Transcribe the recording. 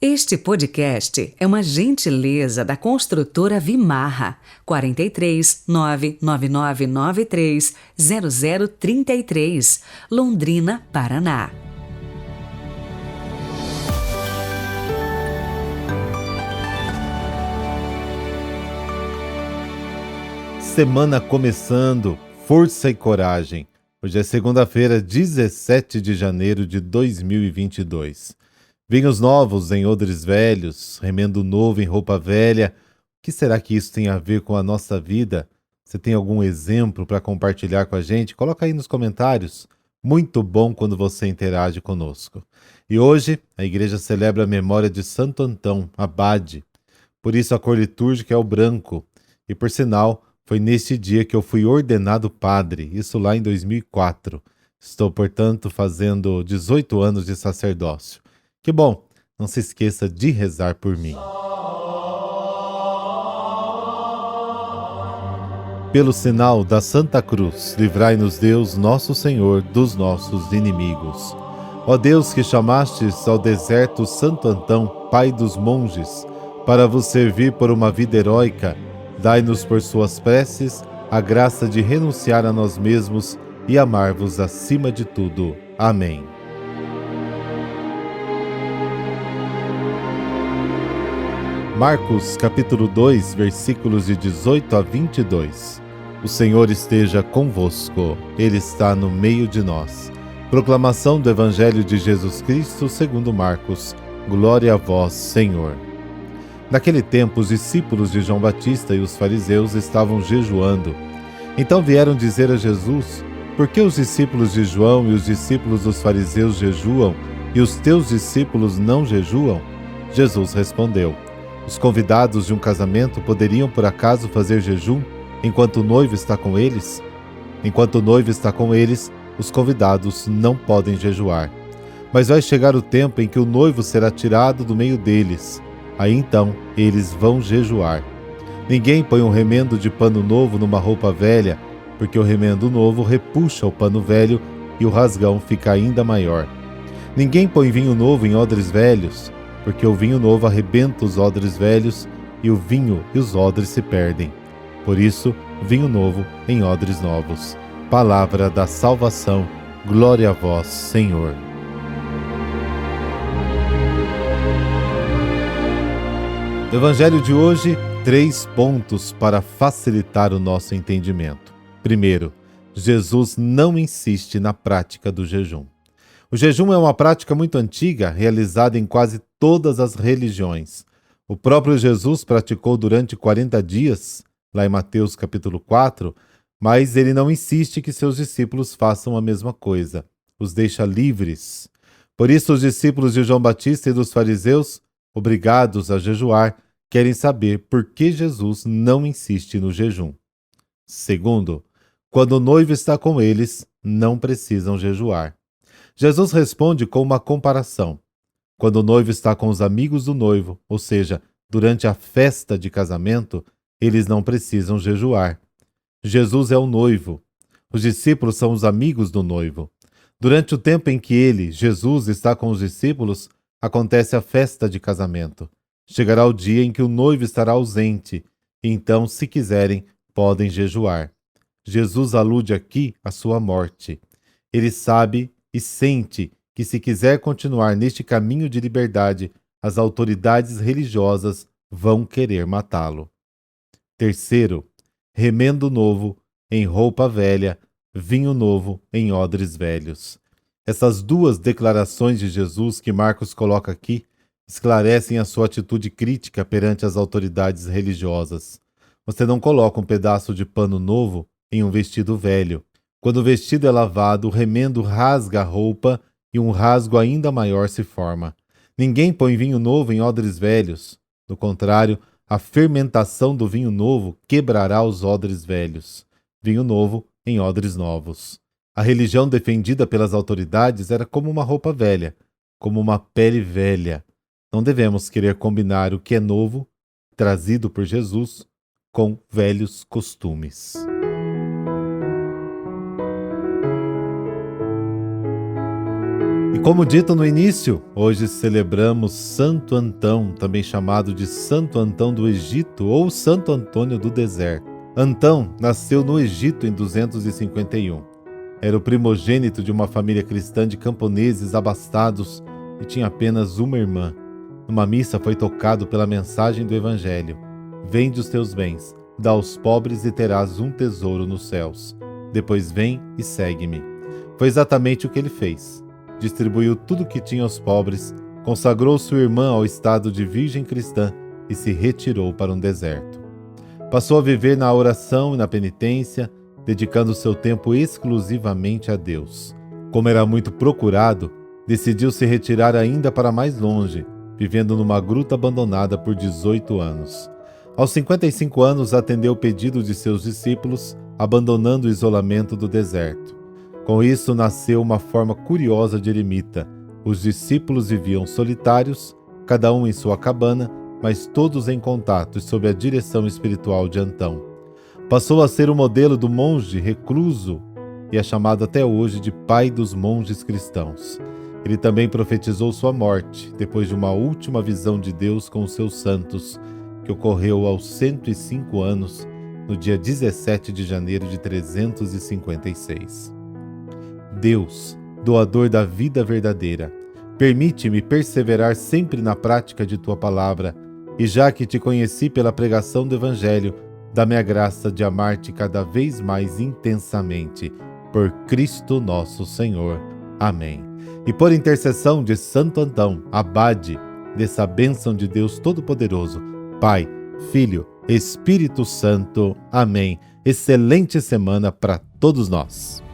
Este podcast é uma gentileza da construtora Vimarra, 43 99993 0033, Londrina, Paraná. Semana começando, força e coragem. Hoje é segunda-feira, 17 de janeiro de 2022. Vinhos novos em odres velhos, remendo novo em roupa velha. O que será que isso tem a ver com a nossa vida? Você tem algum exemplo para compartilhar com a gente? Coloca aí nos comentários. Muito bom quando você interage conosco. E hoje a igreja celebra a memória de Santo Antão, abade. Por isso a cor litúrgica é o branco. E por sinal, foi neste dia que eu fui ordenado padre, isso lá em 2004. Estou, portanto, fazendo 18 anos de sacerdócio. Que bom! Não se esqueça de rezar por mim. Pelo sinal da Santa Cruz, livrai-nos Deus, nosso Senhor, dos nossos inimigos. Ó Deus, que chamastes ao deserto Santo Antão, pai dos monges, para vos servir por uma vida heróica, dai-nos por suas preces a graça de renunciar a nós mesmos e amar-vos acima de tudo. Amém. Marcos capítulo 2, versículos de 18 a 22. O Senhor esteja convosco, Ele está no meio de nós. Proclamação do Evangelho de Jesus Cristo segundo Marcos. Glória a vós, Senhor. Naquele tempo, os discípulos de João Batista e os fariseus estavam jejuando. Então vieram dizer a Jesus: por que os discípulos de João e os discípulos dos fariseus jejuam e os teus discípulos não jejuam? Jesus respondeu: os convidados de um casamento poderiam por acaso fazer jejum enquanto o noivo está com eles? Enquanto o noivo está com eles, os convidados não podem jejuar. Mas vai chegar o tempo em que o noivo será tirado do meio deles. Aí então eles vão jejuar. Ninguém põe um remendo de pano novo numa roupa velha, porque o remendo novo repuxa o pano velho e o rasgão fica ainda maior. Ninguém põe vinho novo em odres velhos, porque o vinho novo arrebenta os odres velhos e o vinho e os odres se perdem. Por isso, vinho novo em odres novos. Palavra da salvação. Glória a vós, Senhor. No Evangelho de hoje, 3 pontos para facilitar o nosso entendimento. Primeiro, Jesus não insiste na prática do jejum. O jejum é uma prática muito antiga, realizada em quase todas as religiões. O próprio Jesus praticou durante 40 dias, lá em Mateus capítulo 4, mas ele não insiste que seus discípulos façam a mesma coisa. Os deixa livres. Por isso, os discípulos de João Batista e dos fariseus, obrigados a jejuar, querem saber por que Jesus não insiste no jejum. Segundo, quando o noivo está com eles, não precisam jejuar. Jesus responde com uma comparação. Quando o noivo está com os amigos do noivo, ou seja, durante a festa de casamento, eles não precisam jejuar. Jesus é o noivo. Os discípulos são os amigos do noivo. Durante o tempo em que ele, Jesus, está com os discípulos, acontece a festa de casamento. Chegará o dia em que o noivo estará ausente, e então, se quiserem, podem jejuar. Jesus alude aqui à sua morte. Ele sabe e sente que, se quiser continuar neste caminho de liberdade, as autoridades religiosas vão querer matá-lo. Terceiro, remendo novo em roupa velha, vinho novo em odres velhos. Essas duas declarações de Jesus que Marcos coloca aqui esclarecem a sua atitude crítica perante as autoridades religiosas. Você não coloca um pedaço de pano novo em um vestido velho. Quando o vestido é lavado, o remendo rasga a roupa e um rasgo ainda maior se forma. Ninguém põe vinho novo em odres velhos. Do contrário, a fermentação do vinho novo quebrará os odres velhos. Vinho novo em odres novos. A religião defendida pelas autoridades era como uma roupa velha, como uma pele velha. Não devemos querer combinar o que é novo, trazido por Jesus, com velhos costumes. E Como dito no início, hoje celebramos Santo Antão, também chamado de Santo Antão do Egito ou Santo Antônio do Deserto. Antão nasceu no Egito em 251. Era o primogênito de uma família cristã de camponeses abastados e tinha apenas uma irmã. Numa missa foi tocado pela mensagem do Evangelho: vende os teus bens, dá aos pobres e terás um tesouro nos céus. Depois vem e segue-me. Foi exatamente o que ele fez. Distribuiu tudo o que tinha aos pobres, consagrou sua irmã ao estado de virgem cristã e se retirou para um deserto. Passou a viver na oração e na penitência, dedicando seu tempo exclusivamente a Deus. Como era muito procurado, decidiu se retirar ainda para mais longe, vivendo numa gruta abandonada por 18 anos. Aos 55 anos, atendeu o pedido de seus discípulos, abandonando o isolamento do deserto. Com isso, nasceu uma forma curiosa de eremita. Os discípulos viviam solitários, cada um em sua cabana, mas todos em contato e sob a direção espiritual de Antão. Passou a ser o modelo do monge recluso e é chamado até hoje de pai dos monges cristãos. Ele também profetizou sua morte, depois de uma última visão de Deus com os seus santos, que ocorreu aos 105 anos, no dia 17 de janeiro de 356. Deus, doador da vida verdadeira, permite-me perseverar sempre na prática de Tua palavra, e já que Te conheci pela pregação do Evangelho, dá-me a graça de amar-Te cada vez mais intensamente, por Cristo nosso Senhor. Amém. E por intercessão de Santo Antão, abade dessa bênção de Deus Todo-Poderoso, Pai, Filho, Espírito Santo. Amém. Excelente semana para todos nós.